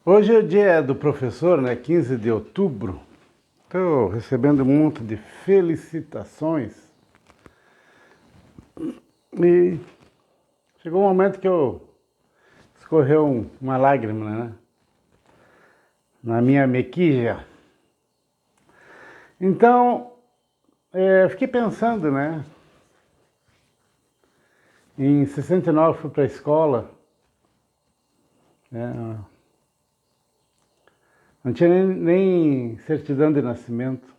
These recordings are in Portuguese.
Hoje é o dia do professor, né? 15 de outubro. Estou recebendo um monte de felicitações. E chegou um momento que escorreu uma lágrima, né? Na minha mejilla. Então, fiquei pensando, né? Em 69 fui para a escola. Né? Não tinha nem certidão de nascimento.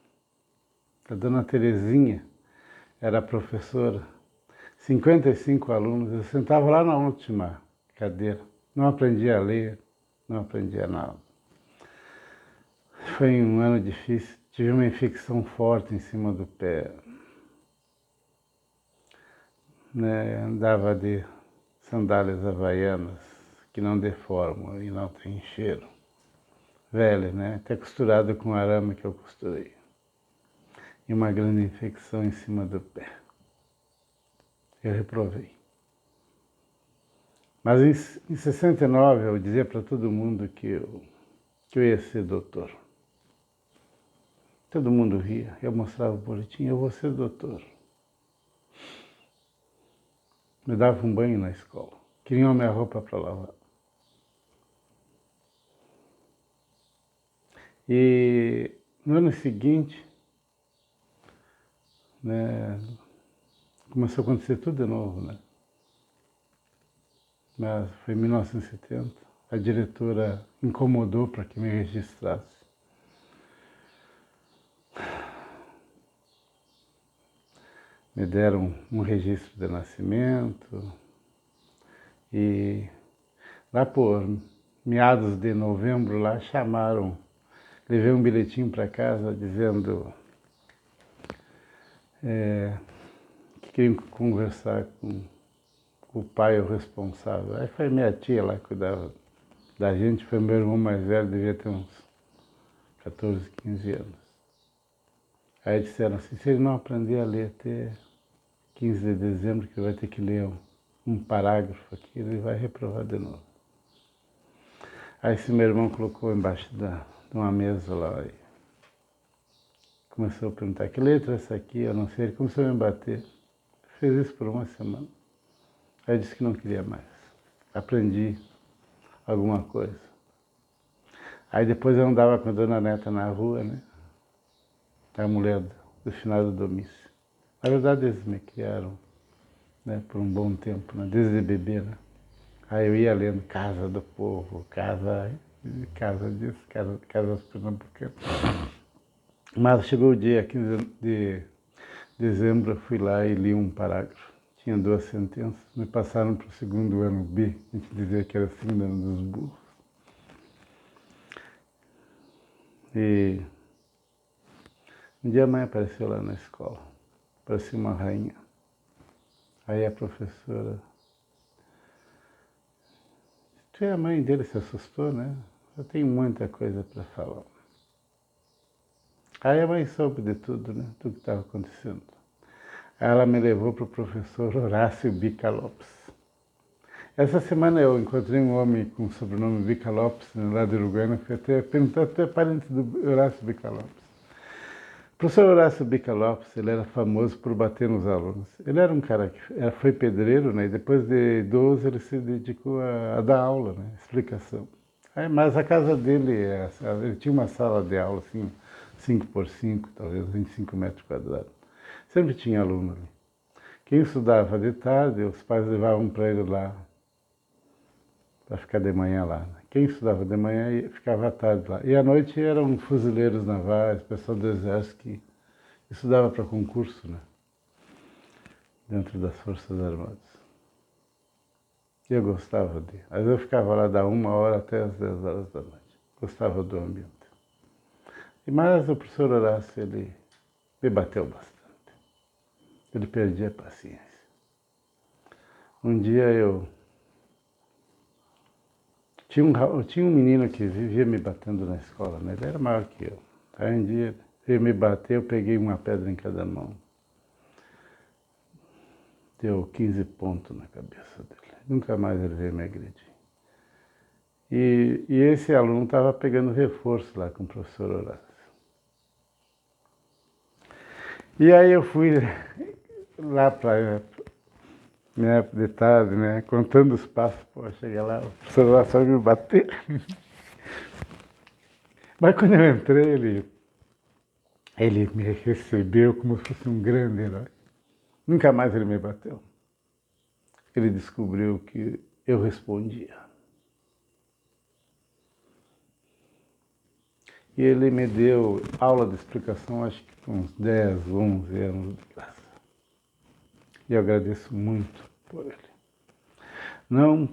A dona Terezinha era professora. 55 alunos. Eu sentava lá na última cadeira. Não aprendia a ler, não aprendia nada. Foi um ano difícil. Tive uma infecção forte em cima do pé. Né? Andava de sandálias havaianas que não deformam e não tem cheiro. Velho, né? Até costurado com arame que eu costurei. E uma grande infecção em cima do pé. Eu reprovei. Mas em 69 eu dizia para todo mundo que eu ia ser doutor. Todo mundo ria, eu mostrava o boletim, eu vou ser doutor. Me dava um banho na escola, queriam a minha roupa para lavar. E no ano seguinte, né, começou a acontecer tudo de novo, né? Mas foi em 1970, a diretora incomodou para que me registrasse. Me deram um registro de nascimento e lá por meados de novembro lá chamaram, levei um bilhetinho para casa dizendo que queriam conversar com o pai, o responsável. Aí foi minha tia lá que cuidava da gente, foi meu irmão mais velho, devia ter uns 14, 15 anos. Aí disseram assim, se ele não aprender a ler até 15 de dezembro, que ele vai ter que ler um parágrafo aqui, ele vai reprovar de novo. Aí esse meu irmão colocou embaixo de uma mesa lá e começou a perguntar, que letra é essa aqui? Eu não sei, ele começou a me bater. Fez isso por uma semana. Aí eu disse que não queria mais. Aprendi alguma coisa. Aí depois eu andava com a dona Neta na rua, né? A mulher do finado Domício. Na verdade eles me criaram, né, por um bom tempo, né, desde bebê, né? Aí eu ia lendo Casa do Povo, Casa disso, Casas Pernambucanas. Mas chegou o dia 15 de dezembro, eu fui lá e li um parágrafo. Tinha 2 sentenças, me passaram para o segundo ano B, a gente dizia que era o segundo ano dos burros. E um dia a mãe apareceu lá na escola, parecia uma rainha. Aí a professora, tu é a mãe dele, se assustou, né? Eu tenho muita coisa para falar. Aí a mãe soube de tudo, né? Tudo que estava acontecendo. Aí ela me levou para o professor Horácio Bica Lopes. Essa semana eu encontrei um homem com o sobrenome Bica Lopes, lá de Uruguaiana, fui até perguntar se é parente do Horácio Bica Lopes. O professor Horácio Bica Lopes, ele era famoso por bater nos alunos. Ele era um cara que foi pedreiro, né? E depois de idoso ele se dedicou a dar aula, né? Explicação. Aí, mas a casa dele, ele tinha uma sala de aula, assim, 5 por 5, talvez 25 metros quadrados. Sempre tinha aluno ali. Quem estudava de tarde, os pais levavam para ele lá, para ficar de manhã lá. Quem estudava de manhã ficava à tarde lá. E à noite eram fuzileiros navais, pessoal do exército que estudava para concurso, né? Dentro das Forças Armadas. E eu gostava de. Às vezes eu ficava lá da 1h até as 10 horas da noite. Gostava do ambiente. Mas o professor Horácio, ele me bateu bastante. Ele perdia a paciência. Um dia tinha um menino que vivia me batendo na escola, né? Ele era maior que eu. Aí um dia ele me bateu, eu peguei uma pedra em cada mão. Deu 15 pontos na cabeça dele. Nunca mais ele veio me agredir. E esse aluno estava pegando reforço lá com o professor Horácio. E aí eu fui lá para minha de tarde, né, contando os passos, pô, cheguei lá, o professor Horácio me bater. Mas quando eu entrei, ele me recebeu como se fosse um grande herói. Nunca mais ele me bateu. Ele descobriu que eu respondia. E ele me deu aula de explicação, acho que com uns 10, 11 anos de graça. E eu agradeço muito por ele. Não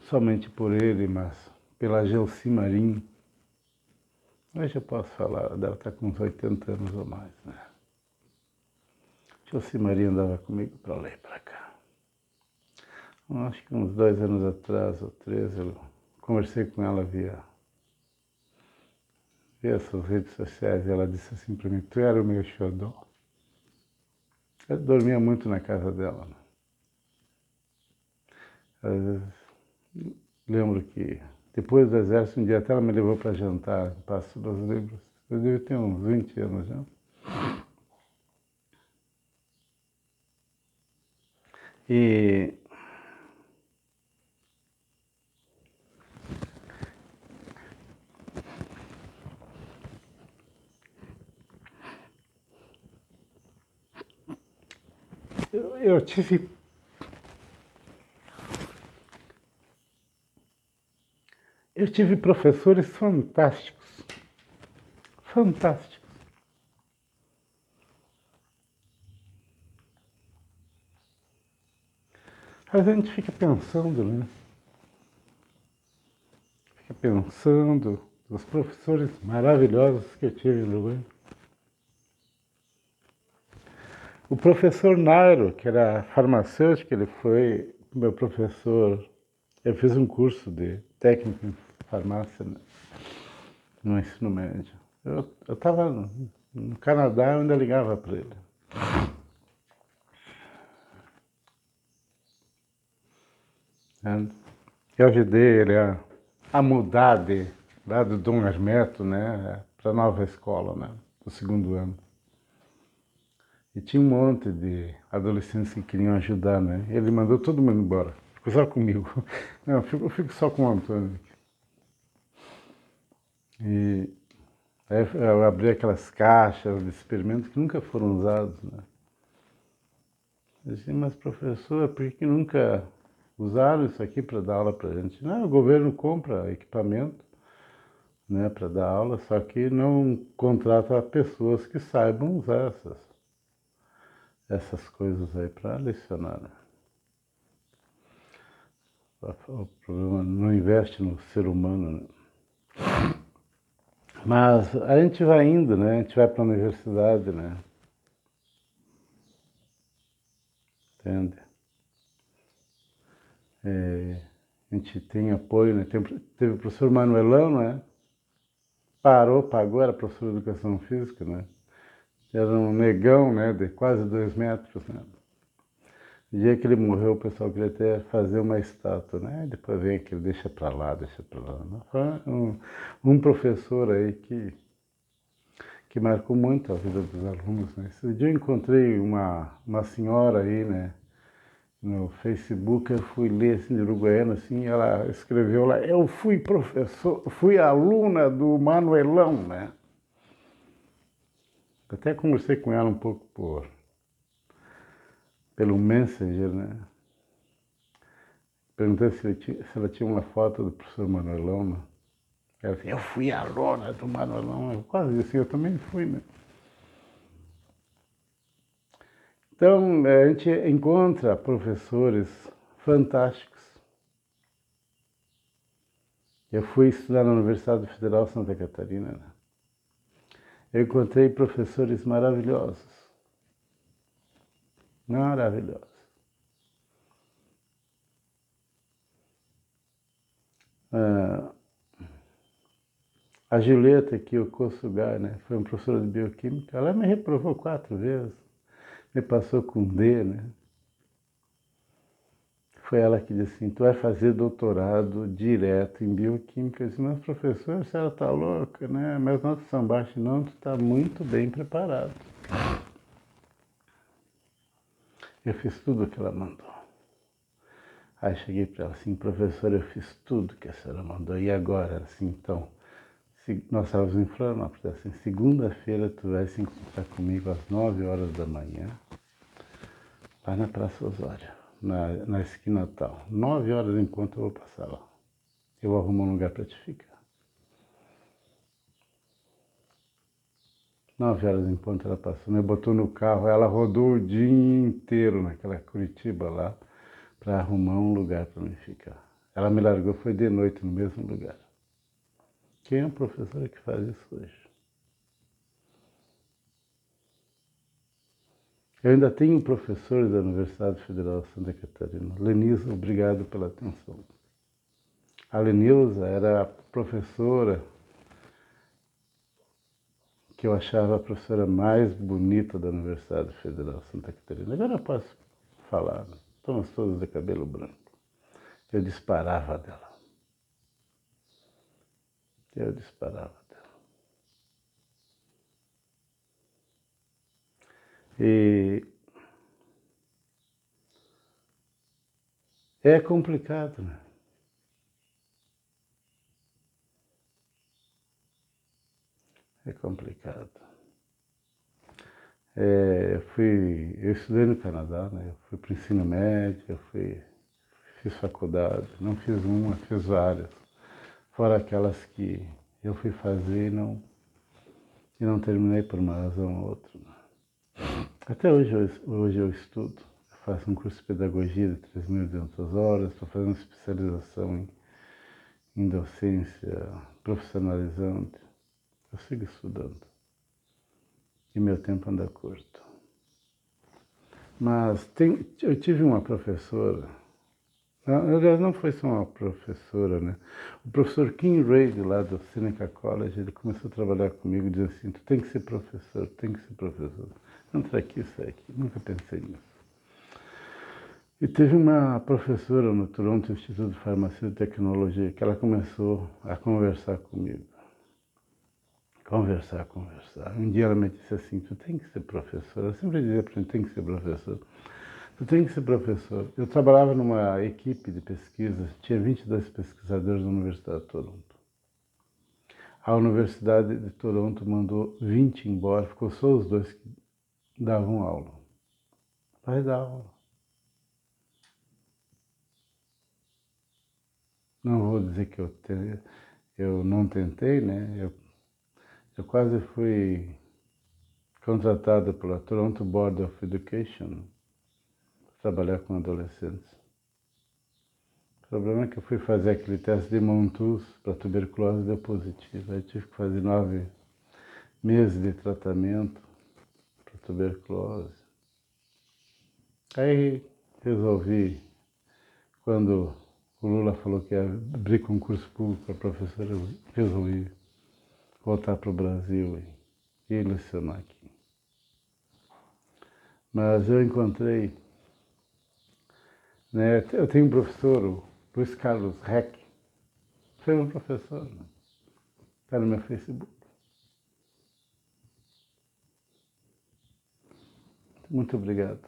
somente por ele, mas pela Gelsi Marim. Hoje eu posso falar, dela está com uns 80 anos ou mais, né? Gelsi Marim andava comigo para lá e para cá. Acho que uns 2 anos atrás, ou 3, eu conversei com ela via essas redes sociais, e ela disse assim para mim, tu era o meu xodó. Eu dormia muito na casa dela, né? Às vezes, lembro que depois do exército, um dia até ela me levou para jantar em Paço dos Livros. Eu devia ter uns 20 anos já. E eu tive professores fantásticos, fantásticos. Às vezes a gente fica pensando, né? Fica pensando os professores maravilhosos que eu tive no Uruguai. O professor Nairo, que era farmacêutico, ele foi meu professor. Eu fiz um curso de técnico em farmácia, né, no ensino médio. Eu estava no Canadá, eu ainda ligava para ele. Eu ajudei ele a mudar lá do Dom Hermeto, né, para a nova escola, né, do segundo ano. E tinha um monte de adolescentes que queriam ajudar, né? Ele mandou todo mundo embora. Ficou só comigo. Não, eu fico só com o Antônio. E aí eu abri aquelas caixas de experimentos que nunca foram usados, né? Eu disse, mas professor, por que nunca usaram isso aqui para dar aula para a gente? Não, o governo compra equipamento, né, para dar aula, só que não contrata pessoas que saibam usar essas coisas aí para lecionar, né? O problema não investe no ser humano, né? Mas a gente vai indo, né? A gente vai para a universidade, né? Entende? A gente tem apoio, né? Teve o professor Manuelão, né? Pagou, era professor de educação física, né? Era um negão, né? De quase 2 metros, né? No dia que ele morreu, o pessoal queria até fazer uma estátua, né? Depois vem aquele deixa para lá, deixa para lá. Né? Foi um professor aí que marcou muito a vida dos alunos, né? Esse dia eu encontrei uma senhora aí, né? No Facebook, eu fui ler assim, de Uruguaiana, assim, ela escreveu lá, eu fui professor, fui aluna do Manuelão, né? Até conversei com ela um pouco pelo Messenger, né? Perguntei se ela tinha uma foto do professor Manuelão, né? Ela disse, eu fui aluna do Manuelão. Eu quase disse, eu também fui, né? Então, a gente encontra professores fantásticos. Eu fui estudar na Universidade Federal de Santa Catarina, né? Eu encontrei professores maravilhosos. Maravilhosos. A Julieta Kiyoko Sugai, né? Foi uma professora de bioquímica. Ela me reprovou 4 vezes. Me passou com D, né? foi ela que disse assim, tu vai fazer doutorado direto em bioquímica. Eu disse, mas professor, a senhora está louca, né? Minhas notas são baixas. Não, tu está muito bem preparado. Eu fiz tudo o que ela mandou. Aí cheguei para ela assim, professor, eu fiz tudo que a senhora mandou. E agora? Assim, então, nós estávamos em Florianópolis, assim, segunda-feira tu vai se encontrar comigo às 9 horas da manhã, lá na Praça Osório, na esquina tal. 9 horas em ponto eu vou passar lá. Eu vou arrumar um lugar para te ficar. 9 horas em ponto ela passou, me botou no carro, ela rodou o dia inteiro naquela Curitiba lá, para arrumar um lugar para me ficar. Ela me largou, foi de noite no mesmo lugar. Quem é a professora que faz isso hoje? Eu ainda tenho professores da Universidade Federal de Santa Catarina. Lenilza, obrigado pela atenção. A Lenilza era a professora que eu achava a professora mais bonita da Universidade Federal de Santa Catarina. Agora eu posso falar, né? Estamos todos de cabelo branco. Eu disparava dela. Eu disparava dela. E é complicado, né? É complicado. Eu estudei no Canadá, né? Eu fui para o ensino médio, fiz faculdade, não fiz uma, fiz várias. Fora aquelas que eu fui fazer e não terminei por uma razão ou outra. Até hoje eu estudo, eu faço um curso de pedagogia de 3.200 horas, estou fazendo especialização em docência profissionalizante. Eu sigo estudando e meu tempo anda curto. Mas eu tive uma professora, aliás, não foi só uma professora, né? O professor Kim Reid, lá do Seneca College, ele começou a trabalhar comigo e dizia assim, tu tem que ser professor, tem que ser professor. Não tra aqui, sai aqui, nunca pensei nisso. E teve uma professora no Toronto Instituto de Farmácia e Tecnologia que ela começou a conversar comigo. Conversar. Um dia ela me disse assim, tu tem que ser professor. Eu sempre dizia para mim, tem que ser professor. Tu tem que ser professor. Eu trabalhava numa equipe de pesquisa, tinha 22 pesquisadores da Universidade de Toronto. A Universidade de Toronto mandou 20 embora, ficou só os dois que davam aula. Vai dar aula. Não vou dizer que eu não tentei, né? Eu quase fui contratado pela Toronto Board of Education para trabalhar com adolescentes. O problema é que eu fui fazer aquele teste de Montus para tuberculose e deu positivo. Aí tive que fazer 9 meses de tratamento para tuberculose. Aí resolvi, quando o Lula falou que ia abrir concurso público para professor, eu resolvi voltar para o Brasil e lecionar aqui. Mas eu encontrei, né, eu tenho um professor, o Luiz Carlos Reck, foi um professor, né? Está no meu Facebook. Muito obrigado.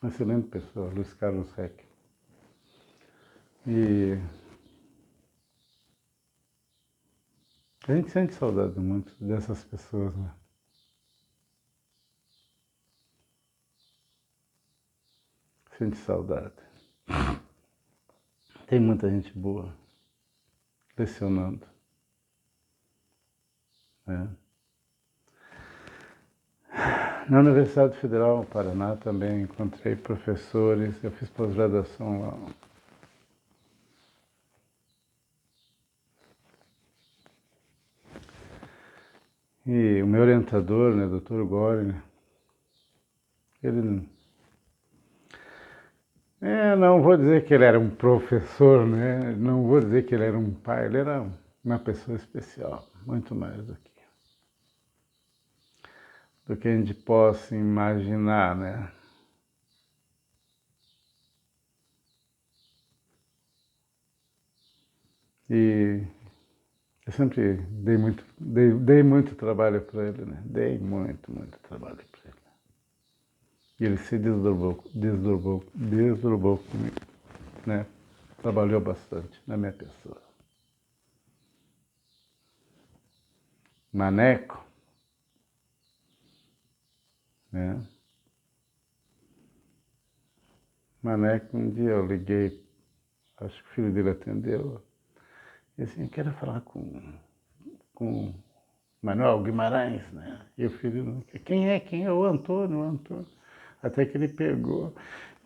Excelente pessoa, Luiz Carlos Reck. E a gente sente saudade muito dessas pessoas, né? Sente saudade. Tem muita gente boa lecionando, né? Na Universidade Federal do Paraná também encontrei professores, eu fiz pós-graduação lá. E o meu orientador, né, Dr. Gore, ele... não vou dizer que ele era um professor, né? Não vou dizer que ele era um pai, ele era uma pessoa especial, muito mais do que a gente possa imaginar, né? E eu sempre dei muito trabalho para ele, né? Dei muito trabalho para ele. E ele se desdobrou comigo, né? Trabalhou bastante na minha pessoa. Maneco, né? Maneco, um dia eu liguei, acho que o filho dele atendeu, e assim, eu quero falar com Manuel Guimarães, né? E o filho, quem é? Quem é? O Antônio, o Antônio. Até que ele pegou,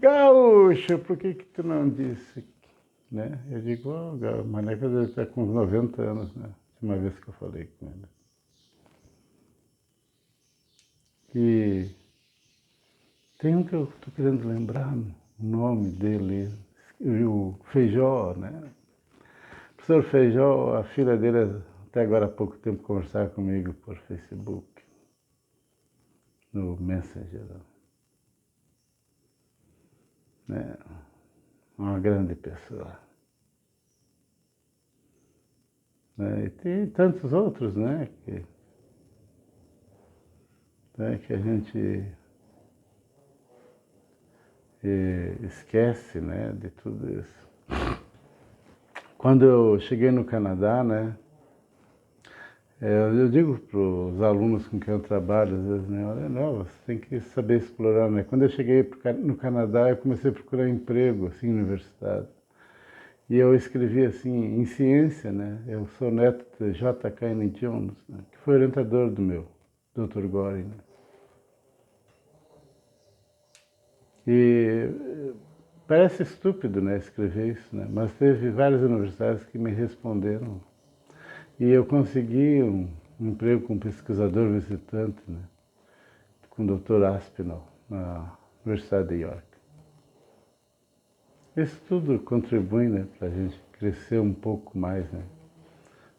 Gaúcho, por que tu não disse? Né? Eu digo, o Maneco deve estar com uns 90 anos, né? Uma vez que eu falei com ele. E tem um que eu estou querendo lembrar o nome dele, o Feijó, né? O professor Feijó, a filha dele, até agora há pouco tempo, conversava comigo por Facebook, no Messenger. Né? Uma grande pessoa. Né? E tem tantos outros, né? Que a gente esquece, né, de tudo isso. Quando eu cheguei no Canadá, né, eu digo para os alunos com quem eu trabalho, às vezes, né, olha, não, você tem que saber explorar, né. Quando eu cheguei no Canadá, eu comecei a procurar emprego, assim, universitário. E eu escrevi, assim, em ciência, né, eu sou neto de J. Kennedy Jones, né, que foi orientador do meu Dr. Goring, né. E parece estúpido, né, escrever isso, né, mas teve várias universidades que me responderam. E eu consegui um emprego como pesquisador visitante, né, com o Dr. Aspinall, na Universidade de York. Isso tudo contribui, né, para a gente crescer um pouco mais, né?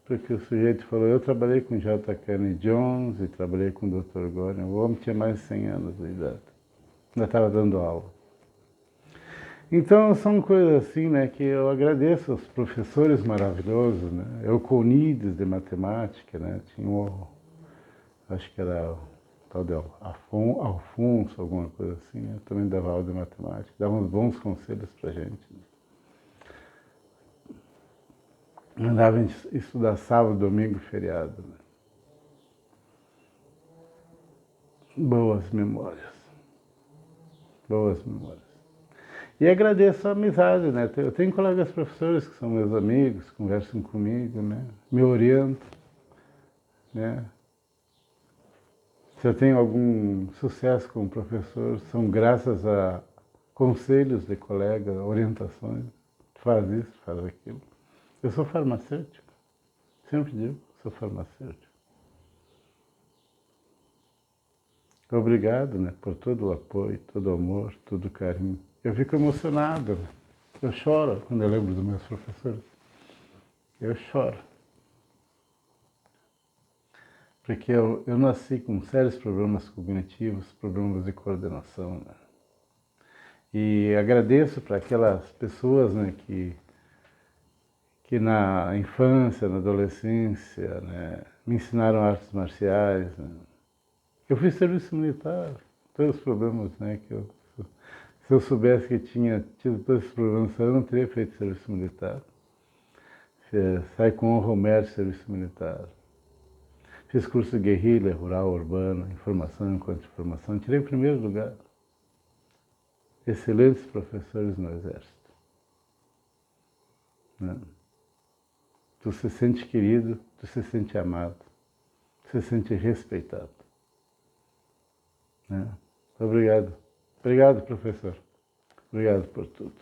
Porque o sujeito falou, eu trabalhei com J. Kennedy Jones e trabalhei com o Dr. Goring. O homem tinha mais de 100 anos de idade. Ainda estava dando aula. Então, são coisas assim, né, que eu agradeço aos professores maravilhosos, né? Euconides de matemática, né? Tinha acho que era o tal de Alfonso, alguma coisa assim, né? Também dava aula de matemática, dava uns bons conselhos pra gente. Né? Mandava a gente estudar sábado, domingo, feriado. Né? Boas memórias. Boas memórias. E agradeço a amizade, né? Eu tenho colegas professores que são meus amigos, conversam comigo, né? Me orientam, né? Se eu tenho algum sucesso como professor, são graças a conselhos de colegas, orientações. Faz isso, faz aquilo. Eu sou farmacêutico, sempre digo, sou farmacêutico. Obrigado, né, por todo o apoio, todo o amor, todo o carinho. Eu fico emocionado, eu choro quando eu lembro dos meus professores. Eu choro. Porque eu nasci com sérios problemas cognitivos, problemas de coordenação. Né? E agradeço para aquelas pessoas, né, que na infância, na adolescência, né, me ensinaram artes marciais. Né? Eu fiz serviço militar, todos os problemas, né, se eu soubesse que tinha tido todos esses problemas, eu não teria feito serviço militar. Saí com honra ao mérito de serviço militar. Fiz curso de guerrilha, rural, urbano, informação e contra-informação. Tirei o primeiro lugar. Excelentes professores no Exército. Né? Tu se sente querido, tu se sente amado, tu se sente respeitado. Né? Obrigado. Obrigado, professor. Obrigado por tudo.